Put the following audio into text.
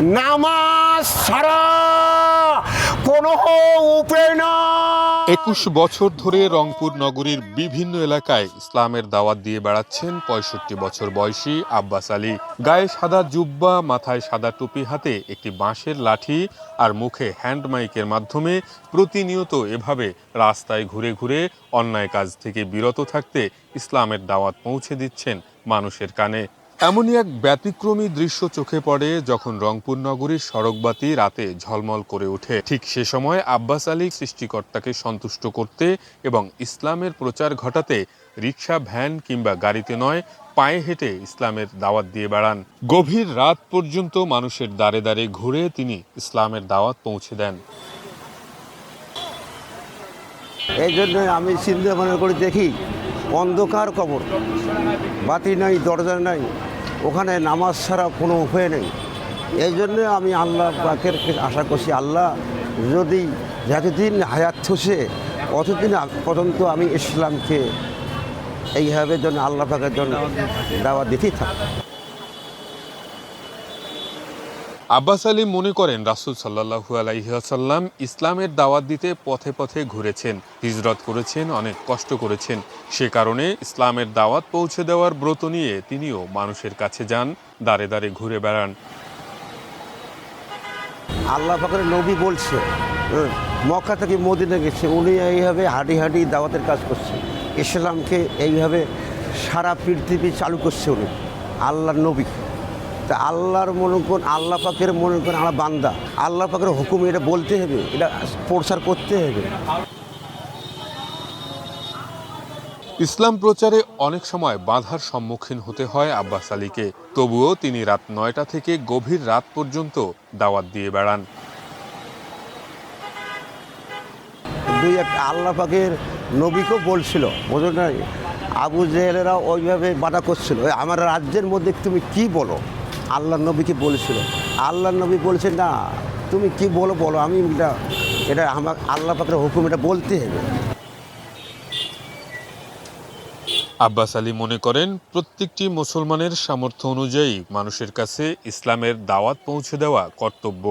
নামাজ ছাড়া কোনো উপায় না। ২১ বছর ধরে রংপুর নগরীর বিভিন্ন এলাকায় ইসলামের দাওয়াত দিয়ে বেড়াচ্ছেন ৬৫ বছর বয়সী আব্বাস আলী। গায়ে সাদা জুব্বা, মাথায় সাদা টুপি, হাতে একটি বাঁশের লাঠি আর মুখে হ্যান্ড মাইকের মাধ্যমে প্রতিনিয়ত এভাবে রাস্তায় ঘুরে ঘুরে অন্যায় কাজ থেকে বিরত থাকতে ইসলামের দাওয়াত পৌঁছে দিচ্ছেন মানুষের কানে। এমনই এক ব্যতিক্রমী দৃশ্য চোখে পড়ে যখন রংপুর নগরীর সড়কবাতি রাতে ঝলমল করে ওঠে। ঠিক সে সময় আব্বাস আলী সৃষ্টিকর্তাকে সন্তুষ্ট করতে এবং ইসলামের প্রচার ঘটাতে রিকশা, ভ্যান কিংবা গাড়িতে নয়, পায়ে হেঁটে ইসলামের দাওয়াত দিয়ে বেড়ান। গভীর রাত পর্যন্ত মানুষের দ্বারে দ্বারে ঘুরে তিনি ইসলামের দাওয়াত পৌঁছে দেন। এই জন্য আমি চিন্তা মনে করে দেখি, অন্ধকার কবর, বাতি নাই, দরজা নাই, ওখানে নামাজ ছাড়া কোনো উপায় নেই। এই জন্য আমি আল্লাহ পাকের আশা করছি, আল্লাহ যদি যতদিন হায়াত থসে অতদিন পর্যন্ত আমি ইসলামকে এইভাবে জন্য আল্লাহ পাকের জন্য দাওয়াত দিতেই থাকি। আব্বাস আলী মনে করেন রাসূল সাল্লাল্লাহু আলাইহি ওয়াসাল্লাম ইসলামের দাওয়াত দিতে পথে পথে ঘুরেছেন, হিজরত করেছেন, অনেক কষ্ট করেছেন। সে কারণে ইসলামের দাওয়াত পৌঁছে দেওয়ার ব্রত নিয়ে তিনিও মানুষের কাছে যান, দাঁড়ে দাঁড়ে ঘুরে বেড়ান। আল্লাহ পাকের নবী বলছে, মক্কা থেকে মদিনা গেছে, উনি এইভাবে হাঁটি হাঁটি দাওয়াতের কাজ করছে, ইসলামকে এইভাবে সারা পৃথিবী চালু করছে উনি, আল্লাহর নবী। তা আল্লাহর মনে করুন, আল্লাহ পাকের মনে করেন আমরা বান্দা, আল্লাহ পাকের হুকুম এটা বলতে হবে, এটা প্রচার করতে হবে। ইসলাম প্রচারে অনেক সময় বাধার সম্মুখীন হতে হয় আব্বাস আলীকে। তবুও তিনি রাত ৯টা থেকে গভীর রাত পর্যন্ত দাওয়াত দিয়ে বেড়ান। দুই একটা আল্লাহ পাকের নবীকেও বলছিল, বোঝো না, আবু জেহেলেরা ওইভাবে বাধা করছিল, আমার রাজ্যের মধ্যে তুমি কি বলো, আল্লাহ নবীকে বলেছিল। আল্লাহ নবী বলছে, না তুমি কি বলো বলো, আমি এটা আমার আল্লাহ পাকের হুকুম, এটা বলতে হবে। আব্বাস আলী মনে করেন প্রত্যেকটি মুসলমানের সামর্থ্য অনুযায়ী মানুষের কাছে ইসলামের দাওয়াত পৌঁছে দেওয়া কর্তব্য।